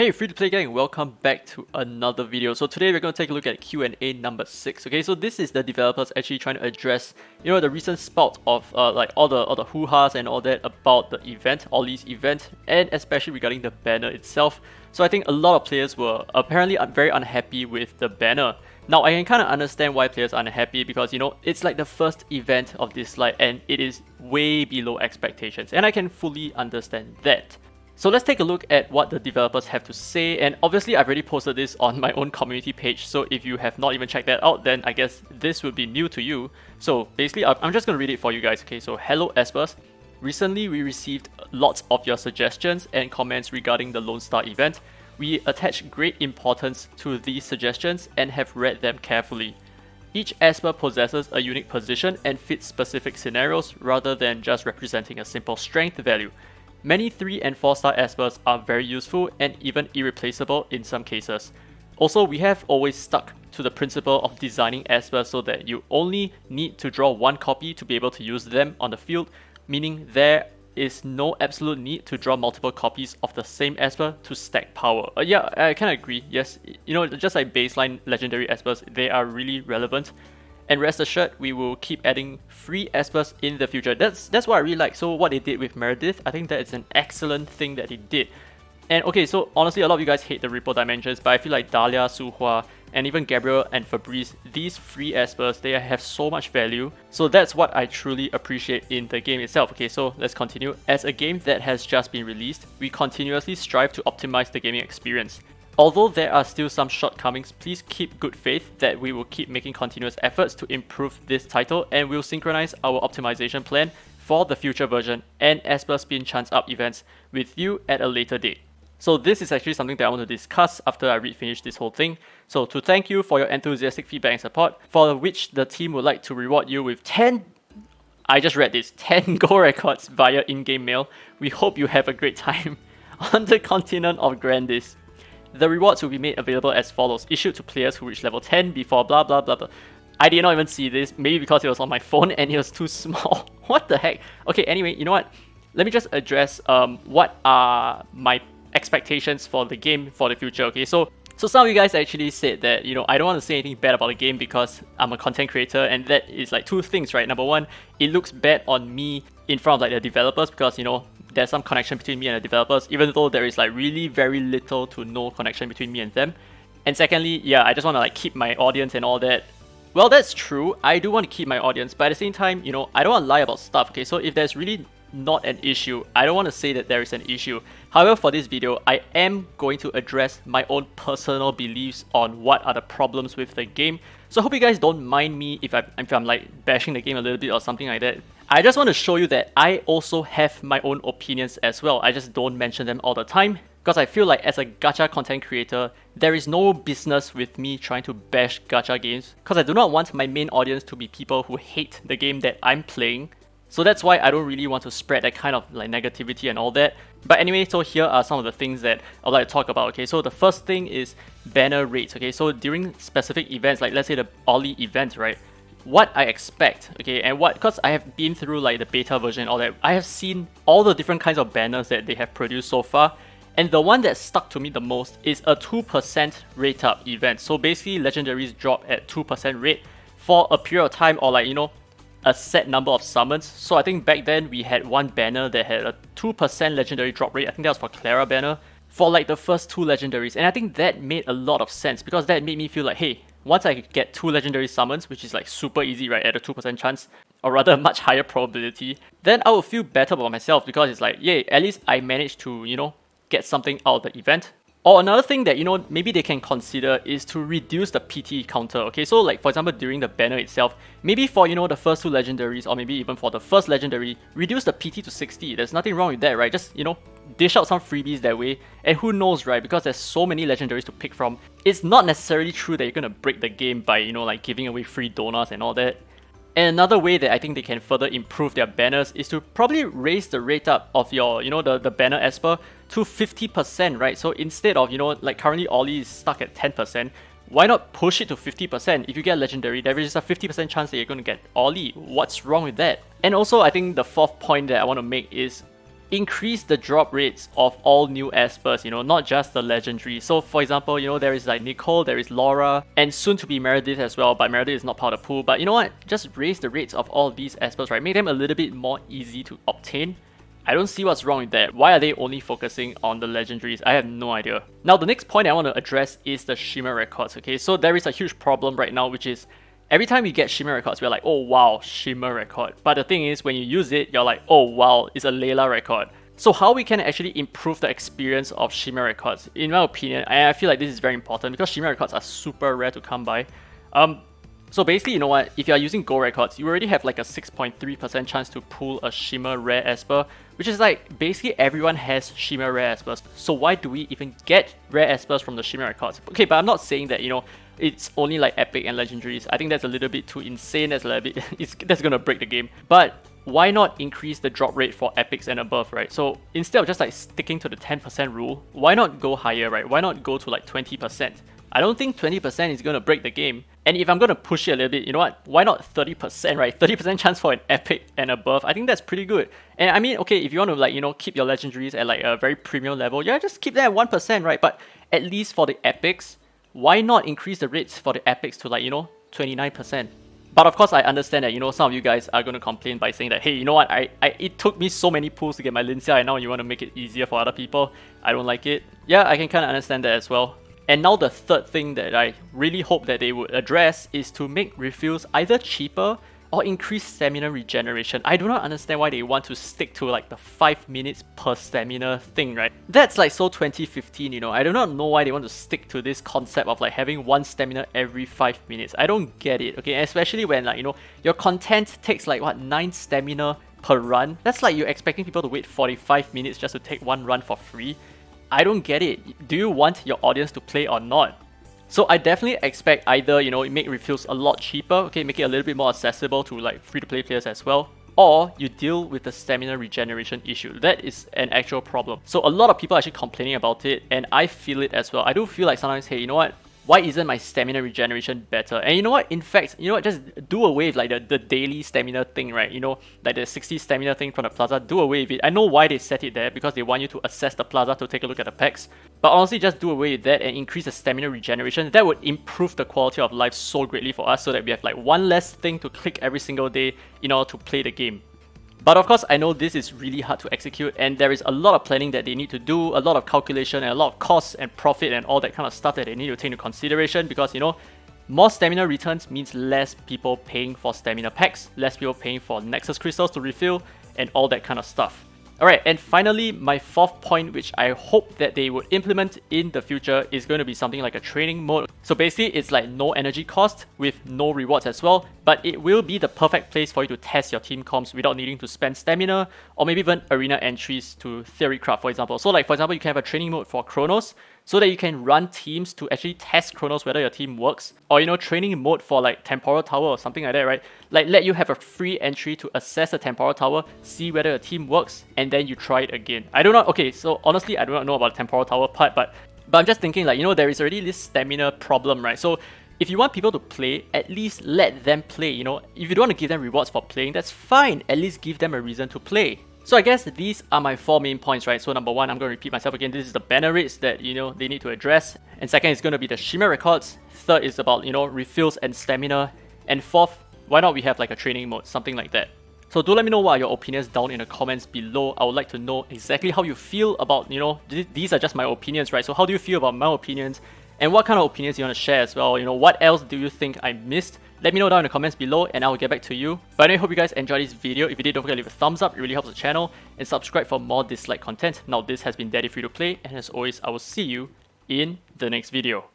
Hey free-to-play gang, welcome back to another video. So today we're going to take a look at Q&A number 6. Okay, so this is the developers actually trying to address, the recent spout of like all the hoo-has and all that about the event, Ollie's event, and especially regarding the banner itself. So I think a lot of players were apparently very unhappy with the banner. Now I can kind of understand why players are unhappy because it's like the first event of Dislyte and it is way below expectations, and I can fully understand that. So let's take a look at what the developers have to say, and obviously I've already posted this on my own community page, so if you have not even checked that out, then I guess this would be new to you. So basically I'm just going to read it for you guys. Okay, so hello Espers. Recently we received lots of your suggestions and comments regarding the Lone Star event. We attach great importance to these suggestions and have read them carefully. Each Esper possesses a unique position and fits specific scenarios rather than just representing a simple strength value. Many 3 and 4 star Espers are very useful and even irreplaceable in some cases. Also, we have always stuck to the principle of designing Espers so that you only need to draw one copy to be able to use them on the field, meaning there is no absolute need to draw multiple copies of the same Esper to stack power. Yeah, I kind of agree. Yes, just like baseline legendary Espers, they are really relevant. And rest assured, we will keep adding free Espers in the future. That's what I really like. So what they did with Meredith, I think that is an excellent thing that they did. And okay, so honestly, a lot of you guys hate the Ripple Dimensions, but I feel like Dahlia, Suhua, and even Gabriel and Fabrice, these free Espers, they have so much value. So that's what I truly appreciate in the game itself. Okay, so let's continue. As a game that has just been released, we continuously strive to optimize the gaming experience. Although there are still some shortcomings, please keep good faith that we will keep making continuous efforts to improve this title, and we'll synchronize our optimization plan for the future version and Esper Spin Chance Up events with you at a later date. So this is actually something that I want to discuss after I finish this whole thing. So to thank you for your enthusiastic feedback and support, for which the team would like to reward you with 10 gold records via in-game mail. We hope you have a great time on the continent of Grandis. The rewards will be made available as follows, issued to players who reach level 10 before blah blah blah blah. I did not even see this, maybe because it was on my phone and it was too small. What the heck? Okay, anyway, you know what? Let me just address what are my expectations for the game for the future, okay? So some of you guys actually said that, I don't want to say anything bad about the game because I'm a content creator, and that is like two things, right? Number one, it looks bad on me in front of like the developers because, there's some connection between me and the developers, even though there is like really very little to no connection between me and them. And secondly, yeah, I just want to like keep my audience and all that. Well, that's true. I do want to keep my audience, but at the same time, I don't want to lie about stuff, okay? So if there's really not an issue, I don't want to say that there is an issue. However, for this video, I am going to address my own personal beliefs on what are the problems with the game. So I hope you guys don't mind me if I'm like bashing the game a little bit or something like that. I just want to show you that I also have my own opinions as well. I just don't mention them all the time because I feel like as a gacha content creator, there is no business with me trying to bash gacha games because I do not want my main audience to be people who hate the game that I'm playing. So that's why I don't really want to spread that kind of like negativity and all that. But anyway, so here are some of the things that I'd like to talk about, okay? So the first thing is banner rates, okay? So during specific events, like let's say the Ollie event, right? What I expect, okay, and because I have been through like the beta version and all that, I have seen all the different kinds of banners that they have produced so far, and the one that stuck to me the most is a 2% rate up event. So basically legendaries drop at 2% rate for a period of time, or like, a set number of summons. So I think back then we had one banner that had a 2% legendary drop rate. I think that was for Clara banner, for like the first 2 legendaries, and I think that made a lot of sense because that made me feel like, hey, once I get 2 legendary summons, which is like super easy, right, at a 2% chance, or rather a much higher probability, then I will feel better about myself because it's like, yay, at least I managed to, get something out of the event. Or another thing that, maybe they can consider is to reduce the PT counter, okay? So like, for example, during the banner itself, maybe for, the first 2 legendaries, or maybe even for the first legendary, reduce the PT to 60. There's nothing wrong with that, right? Just, dish out some freebies that way, and who knows, right? Because there's so many legendaries to pick from, it's not necessarily true that you're gonna break the game by, like giving away free donuts and all that. And another way that I think they can further improve their banners is to probably raise the rate up of your, the banner Esper to 50%, right? So instead of, like currently Ollie is stuck at 10%, why not push it to 50%? If you get legendary, there is a 50% chance that you're going to get Ollie. What's wrong with that? And also, I think the fourth point that I want to make is increase the drop rates of all new espers, not just the legendary. So for example, there is like Nicole, there is Laura, and soon to be Meredith as well, but Meredith is not part of the pool. But you know what? Just raise the rates of all these espers, right? Make them a little bit more easy to obtain. I don't see what's wrong with that. Why are they only focusing on the legendaries? I have no idea. Now, the next point I want to address is the Shimmer Records, okay? So there is a huge problem right now, which is every time we get Shimmer Records, we're like, oh wow, Shimmer Record. But the thing is, when you use it, you're like, oh wow, it's a Layla record. So how we can actually improve the experience of Shimmer Records? In my opinion, I feel like this is very important because Shimmer Records are super rare to come by. So basically, you know what, if you are using Gold Records, you already have like a 6.3% chance to pull a Shimmer Rare Esper, which is like, basically everyone has Shimmer Rare Espers. So why do we even get Rare Espers from the Shimmer Records? Okay, but I'm not saying that, it's only like Epic and Legendaries. I think that's a little bit too insane, that's a little bit, that's gonna break the game. But why not increase the drop rate for Epics and above, right? So instead of just like sticking to the 10% rule, why not go higher, right? Why not go to like 20%? I don't think 20% is going to break the game. And if I'm going to push it a little bit, you know what? Why not 30%, right? 30% chance for an epic and above. I think that's pretty good. And I mean, okay, if you want to like, keep your legendaries at like a very premium level, yeah, just keep that at 1%, right? But at least for the epics, why not increase the rates for the epics to like, 29%? But of course, I understand that, some of you guys are going to complain by saying that, hey, you know what? It took me so many pulls to get my Linsia, and now you want to make it easier for other people. I don't like it. Yeah, I can kind of understand that as well. And now the third thing that I really hope that they would address is to make refills either cheaper or increase stamina regeneration. I do not understand why they want to stick to like the 5 minutes per stamina thing, right? That's like so 2015, I do not know why they want to stick to this concept of like having 1 stamina every 5 minutes. I don't get it, okay? Especially when like, your content takes like what, 9 stamina per run? That's like you're expecting people to wait 45 minutes just to take 1 run for free. I don't get it. Do you want your audience to play or not? So I definitely expect either, make refills a lot cheaper, okay, make it a little bit more accessible to like free-to-play players as well, or you deal with the stamina regeneration issue. That is an actual problem. So a lot of people are actually complaining about it, and I feel it as well. I do feel like sometimes, hey, you know what? Why isn't my stamina regeneration better? And you know what? In fact, just do away with like the daily stamina thing, right? Like the 60 stamina thing from the plaza, do away with it. I know why they set it there, because they want you to assess the plaza to take a look at the packs. But honestly, just do away with that and increase the stamina regeneration. That would improve the quality of life so greatly for us, so that we have like one less thing to click every single day in order to play the game. But of course, I know this is really hard to execute, and there is a lot of planning that they need to do, a lot of calculation, and a lot of costs and profit and all that kind of stuff that they need to take into consideration, because, more stamina returns means less people paying for stamina packs, less people paying for Nexus crystals to refill, and all that kind of stuff. Alright, and finally, my fourth point, which I hope that they would implement in the future, is going to be something like a training mode. So basically, it's like no energy cost with no rewards as well, but it will be the perfect place for you to test your team comps without needing to spend stamina, or maybe even arena entries to Theorycraft, for example. So like, for example, you can have a training mode for Chronos, so that you can run teams to actually test Chronos whether your team works, or training mode for like Temporal Tower or something like that, right? Like let you have a free entry to assess the Temporal Tower, see whether your team works, and then you try it again. I do not, okay, so honestly, I do not know about the Temporal Tower part, but I'm just thinking like, there is already this stamina problem, right? So if you want people to play, at least let them play, If you don't want to give them rewards for playing, that's fine. At least give them a reason to play. So I guess these are my 4 main points, right? So number 1, I'm going to repeat myself again. This is the banner rates that, they need to address. And second is going to be the Shimmer Records. Third is about, refills and stamina. And fourth, why not we have like a training mode, something like that. So do let me know what are your opinions down in the comments below. I would like to know exactly how you feel about, these are just my opinions, right? So how do you feel about my opinions? And what kind of opinions you want to share as well? What else do you think I missed? Let me know down in the comments below and I will get back to you. But anyway, hope you guys enjoyed this video. If you did, don't forget to leave a thumbs up. It really helps the channel. And subscribe for more Dislyte content. Now, this has been Daddy Free to Play. And as always, I will see you in the next video.